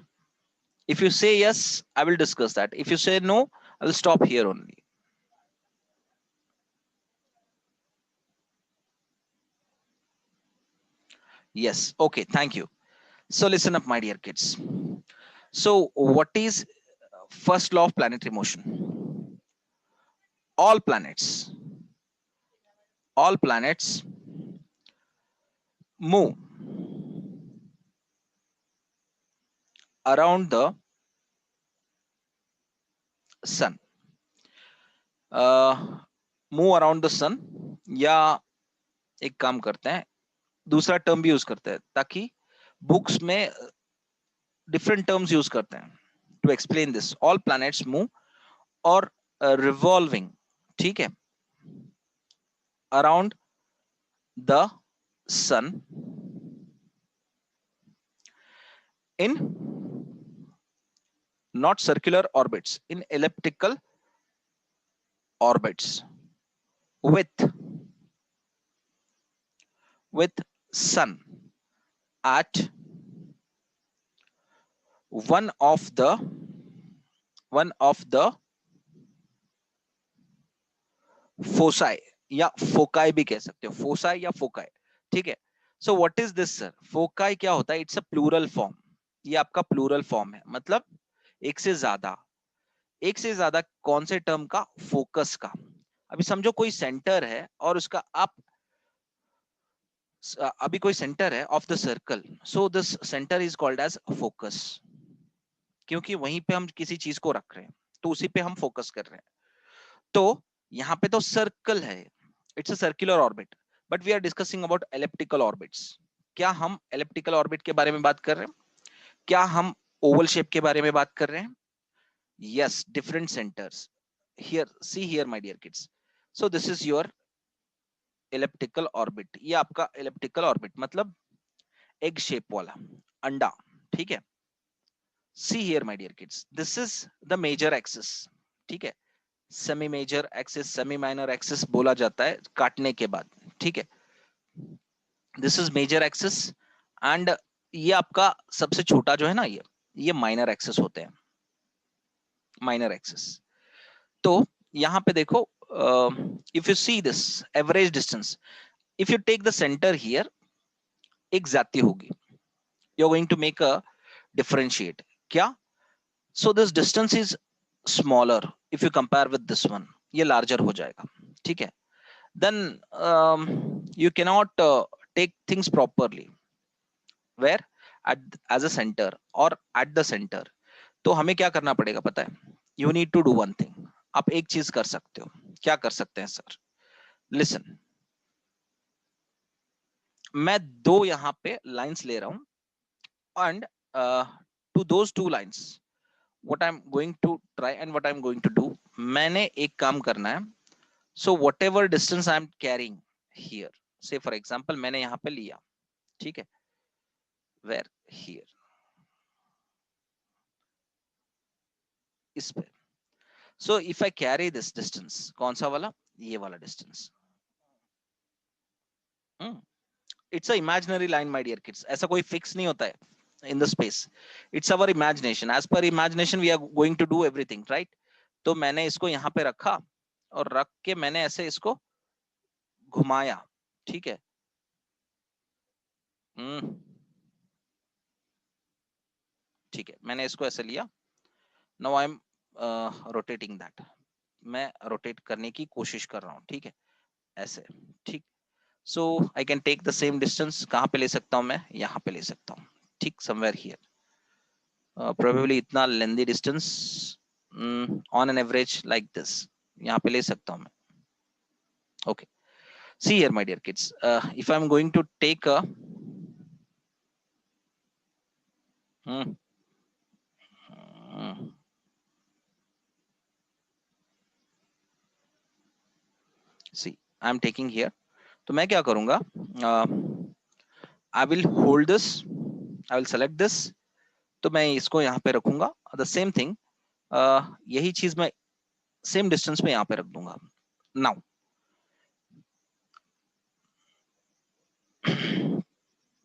If you say yes, I will discuss that. If you say no, I will stop here only. Yes, okay, thank you. So listen up, my dear kids. So what is first law of planetary motion? All planets move around the sun. Move around the sun, या एक काम करते हैं, दूसरा term भी use करते हैं ताकि बुक्स में डिफरेंट टर्म्स यूज करते हैं to explain this. All planets move और रिवॉल्विंग, ठीक है, around the sun in not circular orbits, in elliptical orbits with sun at one of the foci, या फोकाई भी कह सकते हो, फोसाई या फोकाई, ठीक है। So what is this sir? Foci क्या होता है? इट्स अ प्लूरल फॉर्म, ये आपका प्लूरल फॉर्म है, मतलब एक से ज्यादा। एक से ज्यादा कौन से टर्म का? फोकस का। अभी समझो कोई सेंटर है और उसका आप, अभी कोई सेंटर है of the circle, so this centre is called as focus. क्योंकि वहीं पे हम किसी चीज को रख रहे हैं, तो उसी पे हम फोकस कर रहे हैं। तो यहाँ पे तो सर्कल है, it's a circular orbit, but we are discussing about elliptical orbits. क्या हम एलिप्टिकल ऑर्बिट के बारे में बात कर रहे हैं? क्या हम ओवल शेप के बारे में बात कर रहे हैं? Yes, different centres. Here, see here my dear kids, so this is your elliptical orbit. ये आपका एलिप्टिकल ऑर्बिट मतलब एग शेप वाला अंडा, ठीक है। See here my dear kids, this is the major axis, ठीक है। Semi major axis, semi minor axis बोला जाता है काटने के बाद, ठीक है। This is major axis and ये आपका सबसे छोटा जो है ना, ये माइनर एक्सिस होते हैं, माइनर एक्सिस। तो यहाँ पे देखो, if you see this average distance, if you take the centre here, एक जाती होगी, you are going to make a differentiate. क्या? So this distance is smaller if you compare with this one, ये larger हो जाएगा, ठीक है। then you cannot take things properly where at as a center or at the center। तो हमें क्या करना पड़ेगा पता है? you need to do one thing। आप एक चीज कर सकते हो। क्या कर सकते हैं सर? listen, मैं दो यहाँ पे लाइंस ले रहा हूं and to those two lines what I'm going to try and what I'm going to do, मैंने एक काम करना है। so whatever distance I'm carrying here, say for example मैंने यहाँ पे लिया, ठीक है, where here, इस पे। So if I carry this distance, कौन सा वाला? ये वाला distance. It's a imaginary line my dear kids, ऐसा कोई फिक्स नहीं होता है in the space, it's our imagination. As per imagination we are going to do everything, right. तो मैंने इसको यहाँ पे रखा और रख के मैंने ऐसे इसको घुमाया, ठीक है। ठीक है, मैंने इसको ऐसे लिया। Now I am rotating that, मैं रोटेट करने की कोशिश कर रहा हूँ, ठीक है, ऐसे, ठीक। So I can take the same distance, कहाँ पे ले सकता हूँ मैं? यहाँ पे ले सकता हूँ, ठीक, समवेयर हियर। प्रोबेबली इतना लेंदी distance on an average like this, यहाँ पे ले सकता हूँ मैं। Okay, see here my dear kids, if I am going to take a C, I am taking here. तो मैं क्या करूंगा? I will hold this, I will select this, तो मैं इसको यहाँ पे रखूंगा। द सेम थिंग, यही चीज मैं सेम डिस्टेंस पे यहाँ पे रख दूंगा। Now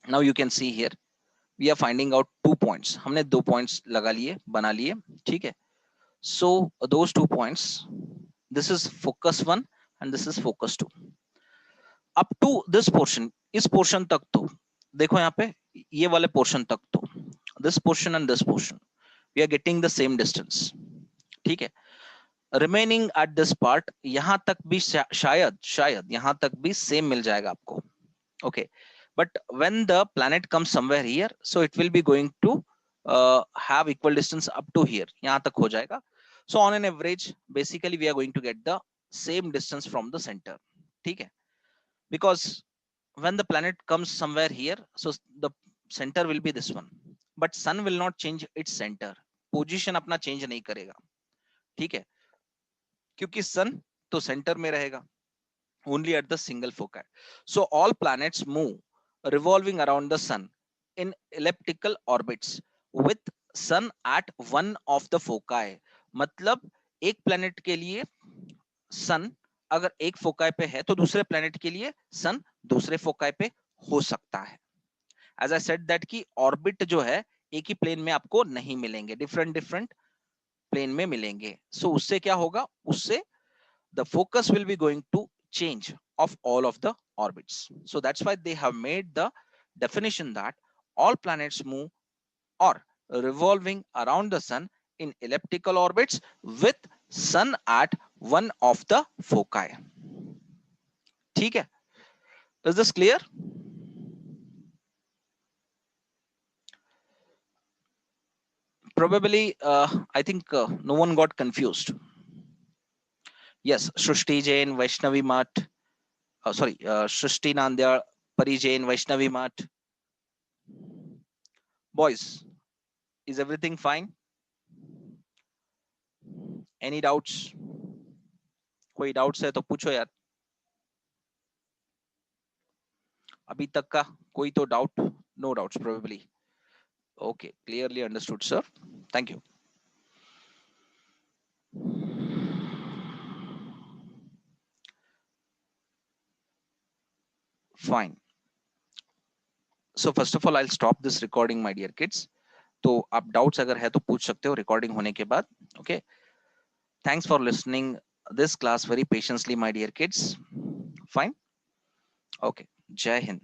now you can see here we are finding out 2 points. हमने 2 पॉइंट्स लगा लिए, बना लिए, ठीक है। So those 2 points, this is focus 1 and this is focus 2। Up to this portion, इस पोर्शन तक तो देखो यहाँ पे, ये वाले पोर्शन तक तो, this portion and this portion, we are getting the same distance, ठीक है। रिमेनिंग एट दिस पार्ट, यहां तक भी शायद शायद यहां तक भी सेम मिल जाएगा आपको, okay. But when the planet comes somewhere here, so it will be going to have equal distance up to here, यहां तक हो जाएगा। So on an average basically we are going to get the same distance from the centre, ठीक है। Because when the planet comes somewhere here, so the center will be this one, but sun will not change its center, position अपना change नहीं करेगा, ठीक है, क्योंकि sun तो center में रहेगा, only at the single foci। so all planets move revolving around the sun in elliptical orbits with sun at one of the foci। मतलब एक planet के लिए सन अगर एक फोकाई पे है, तो दूसरे प्लेनेट के लिए सन दूसरे फोकाई पे हो सकता है। एज आई सेड दैट की ऑर्बिट जो है एक ही प्लेन में आपको नहीं मिलेंगे, डिफरेंट डिफरेंट प्लेन में मिलेंगे। सो उससे क्या होगा? उससे the focus will be going to change of all of the orbits। So that's why they have made the definition that all planets move or revolving around the sun in elliptical orbits with sun at one of the foci। ठीक है, is this clear? probably I think no one got confused. Yes, Shrishti Jain, Vaishnavi Mat, Shrishti Nandya, Pari Jain, Vaishnavi Mat. Boys, is everything fine? Any doubts? कोई doubts है तो पूछो यार. अभी तक का कोई तो doubt? No doubts probably. Okay, clearly understood, sir. Thank you. Fine. So first of all, I'll stop this recording, my dear kids. तो आप डाउट्स अगर है तो पूछ सकते हो रिकॉर्डिंग होने के बाद. Okay. Thanks for listening this class very patiently, my dear kids. Fine. Okay. Jai Hind.